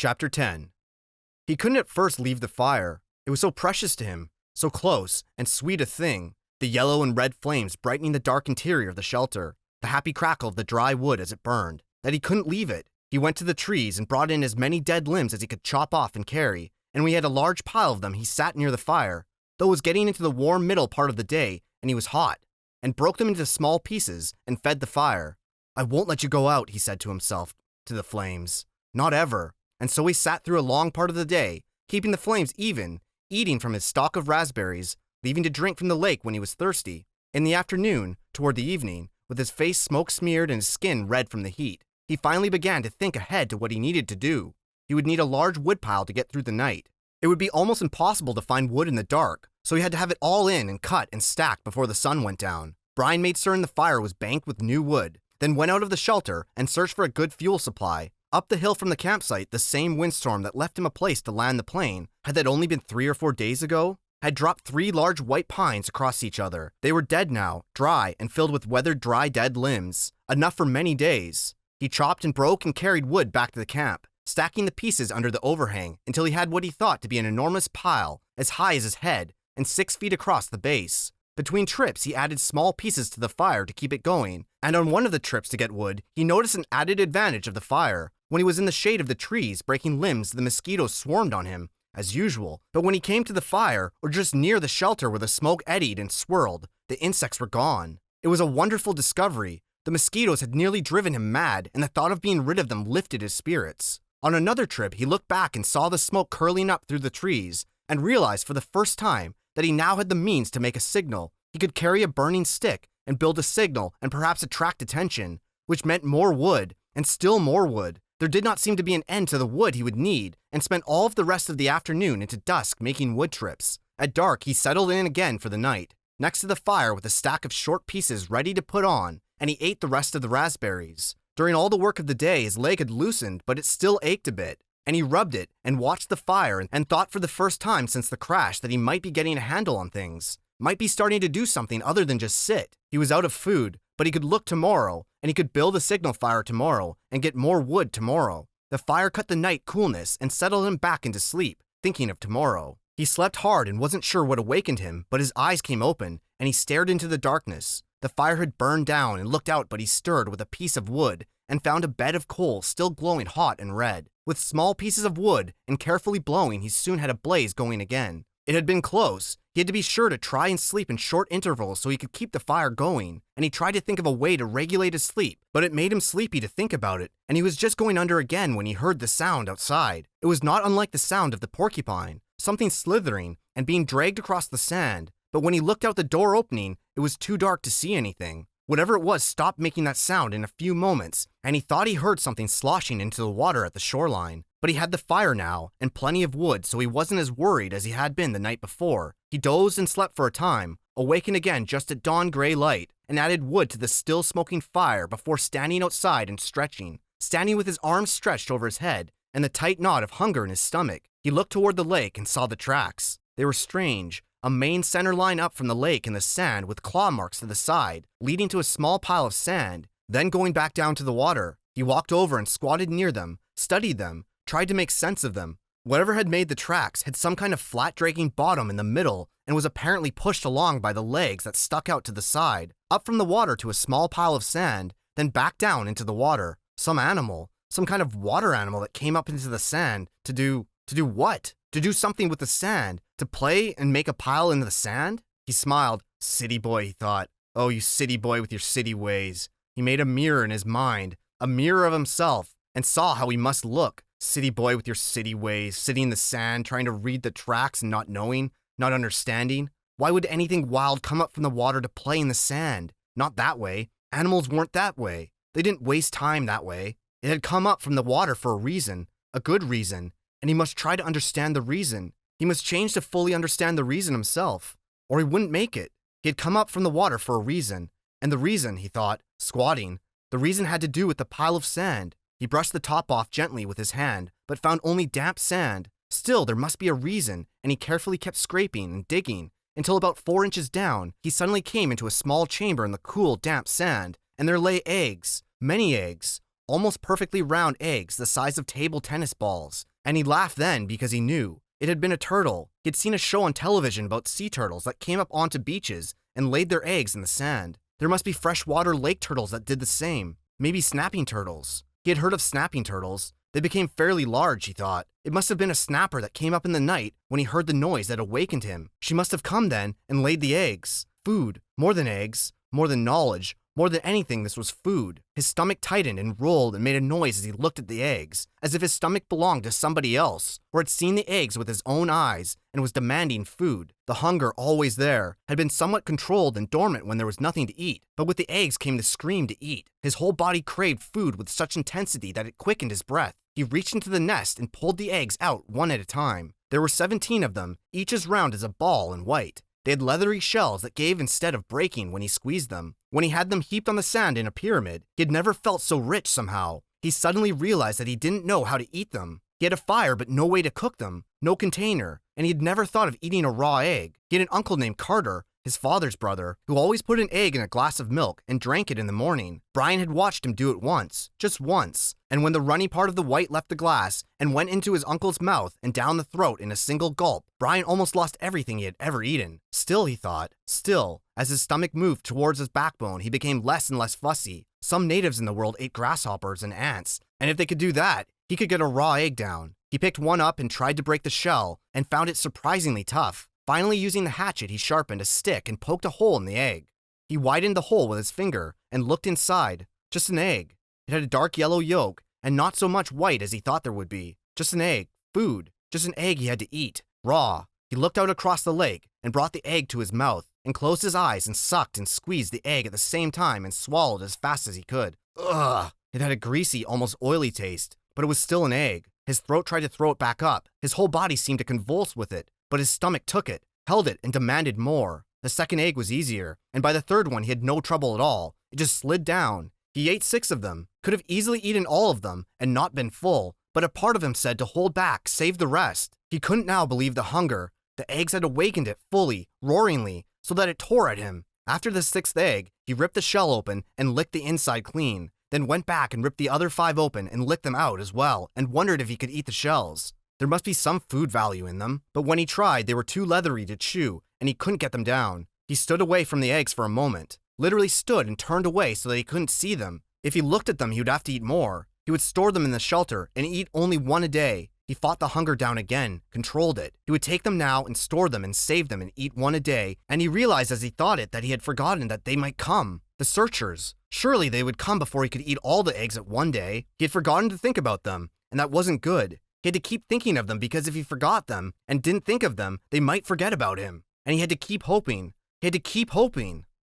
Chapter 10. He couldn't at first leave the fire. It was so precious to him, so close and sweet a thing, the yellow and red flames brightening the dark interior of the shelter, the happy crackle of the dry wood as it burned, that he couldn't leave it. He went to the trees and brought in as many dead limbs as he could chop off and carry, and when he had a large pile of them, he sat near the fire, though it was getting into the warm middle part of the day, and he was hot, and broke them into small pieces and fed the fire. "I won't let you go out," he said to himself, to the flames. "Not ever." And so he sat through a long part of the day, keeping the flames even, eating from his stock of raspberries, leaving to drink from the lake when he was thirsty. In the afternoon, toward the evening, with his face smoke-smeared and his skin red from the heat, he finally began to think ahead to what he needed to do. He would need a large woodpile to get through the night. It would be almost impossible to find wood in the dark, so he had to have it all in and cut and stacked before the sun went down. Brian made certain the fire was banked with new wood, then went out of the shelter and searched for a good fuel supply. Up the hill from the campsite, the same windstorm that left him a place to land the plane, had that only been 3 or 4 days ago, had dropped 3 large white pines across each other. They were dead now, dry and filled with weathered, dry, dead limbs, enough for many days. He chopped and broke and carried wood back to the camp, stacking the pieces under the overhang until he had what he thought to be an enormous pile, as high as his head and 6 feet across the base. Between trips, he added small pieces to the fire to keep it going, and on one of the trips to get wood, he noticed an added advantage of the fire. When he was in the shade of the trees breaking limbs, the mosquitoes swarmed on him, as usual, but when he came to the fire, or just near the shelter where the smoke eddied and swirled, the insects were gone. It was a wonderful discovery. The mosquitoes had nearly driven him mad, and the thought of being rid of them lifted his spirits. On another trip, he looked back and saw the smoke curling up through the trees, and realized for the first time that he now had the means to make a signal. He could carry a burning stick and build a signal and perhaps attract attention, which meant more wood, and still more wood. There did not seem to be an end to the wood he would need, and spent all of the rest of the afternoon into dusk making wood trips. At dark, he settled in again for the night, next to the fire with a stack of short pieces ready to put on, and he ate the rest of the raspberries. During all the work of the day, his leg had loosened, but it still ached a bit, and he rubbed it and watched the fire and thought for the first time since the crash that he might be getting a handle on things, might be starting to do something other than just sit. He was out of food, but he could look tomorrow, and he could build a signal fire tomorrow and get more wood tomorrow. The fire cut the night coolness and settled him back into sleep, thinking of tomorrow. He slept hard and wasn't sure what awakened him, but his eyes came open, and he stared into the darkness. The fire had burned down and looked out, but he stirred with a piece of wood and found a bed of coal still glowing hot and red. With small pieces of wood and carefully blowing, he soon had a blaze going again. It had been close. He had to be sure to try and sleep in short intervals so he could keep the fire going, and he tried to think of a way to regulate his sleep, but it made him sleepy to think about it, and he was just going under again when he heard the sound outside. It was not unlike the sound of the porcupine, something slithering and being dragged across the sand, but when he looked out the door opening, it was too dark to see anything. Whatever it was stopped making that sound in a few moments, and he thought he heard something sloshing into the water at the shoreline. But he had the fire now, and plenty of wood, so he wasn't as worried as he had been the night before. He dozed and slept for a time, awakened again just at dawn gray light, and added wood to the still smoking fire before standing outside and stretching, standing with his arms stretched over his head, and the tight knot of hunger in his stomach. He looked toward the lake and saw the tracks. They were strange. A main center line up from the lake in the sand with claw marks to the side, leading to a small pile of sand, then going back down to the water. He walked over and squatted near them, studied them, tried to make sense of them. Whatever had made the tracks had some kind of flat dragging bottom in the middle and was apparently pushed along by the legs that stuck out to the side, up from the water to a small pile of sand, then back down into the water. Some animal, some kind of water animal that came up into the sand to do what? To do something with the sand, to play and make a pile in the sand? He smiled. City boy, he thought. Oh, you city boy with your city ways. He made a mirror in his mind, a mirror of himself, and saw how he must look. City boy with your city ways, sitting in the sand, trying to read the tracks and not knowing, not understanding. Why would anything wild come up from the water to play in the sand? Not that way. Animals weren't that way. They didn't waste time that way. It had come up from the water for a reason, a good reason, and he must try to understand the reason. He must change to fully understand the reason himself, or he wouldn't make it. He had come up from the water for a reason, and the reason, he thought, squatting, the reason had to do with the pile of sand. He brushed the top off gently with his hand, but found only damp sand. Still, there must be a reason, and he carefully kept scraping and digging, until about 4 inches down, he suddenly came into a small chamber in the cool, damp sand, and there lay eggs, many eggs, almost perfectly round eggs the size of table tennis balls. And he laughed then because he knew. It had been a turtle. He had seen a show on television about sea turtles that came up onto beaches and laid their eggs in the sand. There must be freshwater lake turtles that did the same. Maybe snapping turtles. He had heard of snapping turtles. They became fairly large, he thought. It must have been a snapper that came up in the night when he heard the noise that awakened him. She must have come then and laid the eggs. Food. More than eggs. More than knowledge. More than anything, this was food. His stomach tightened and rolled and made a noise as he looked at the eggs, as if his stomach belonged to somebody else, or had seen the eggs with his own eyes and was demanding food. The hunger, always there, had been somewhat controlled and dormant when there was nothing to eat, but with the eggs came the scream to eat. His whole body craved food with such intensity that it quickened his breath. He reached into the nest and pulled the eggs out one at a time. There were 17 of them, each as round as a ball and white. They had leathery shells that gave instead of breaking when he squeezed them. When he had them heaped on the sand in a pyramid, he had never felt so rich somehow. He suddenly realized that he didn't know how to eat them. He had a fire but no way to cook them, no container, and he had never thought of eating a raw egg. He had an uncle named Carter, his father's brother, who always put an egg in a glass of milk and drank it in the morning. Brian had watched him do it once, just once, and when the runny part of the white left the glass and went into his uncle's mouth and down the throat in a single gulp, Brian almost lost everything he had ever eaten. Still, he thought, still, as his stomach moved towards his backbone, he became less and less fussy. Some natives in the world ate grasshoppers and ants, and if they could do that, he could get a raw egg down. He picked one up and tried to break the shell, and found it surprisingly tough. Finally, using the hatchet, he sharpened a stick and poked a hole in the egg. He widened the hole with his finger and looked inside. Just an egg. It had a dark yellow yolk and not so much white as he thought there would be. Just an egg. Food. Just an egg he had to eat. Raw. He looked out across the lake and brought the egg to his mouth and closed his eyes and sucked and squeezed the egg at the same time and swallowed as fast as he could. Ugh! It had a greasy, almost oily taste, but it was still an egg. His throat tried to throw it back up. His whole body seemed to convulse with it, but his stomach took it, held it, and demanded more. The second egg was easier, and by the third one he had no trouble at all. It just slid down. He ate 6 of them, could have easily eaten all of them and not been full, but a part of him said to hold back, save the rest. He couldn't now believe the hunger. The eggs had awakened it fully, roaringly, so that it tore at him. After the 6th egg, he ripped the shell open and licked the inside clean, then went back and ripped the other 5 open and licked them out as well, and wondered if he could eat the shells. There must be some food value in them, but when he tried, they were too leathery to chew, and he couldn't get them down. He stood away from the eggs for a moment, literally stood and turned away so that he couldn't see them. If he looked at them, he would have to eat more. He would store them in the shelter and eat only 1 a day. He fought the hunger down again, controlled it. He would take them now and store them and save them and eat 1 a day, and he realized as he thought it that he had forgotten that they might come. The searchers. Surely they would come before he could eat all the eggs at one day. He had forgotten to think about them, and that wasn't good. He had to keep thinking of them because if he forgot them and didn't think of them, they might forget about him. And he had to keep hoping. He had to keep hoping.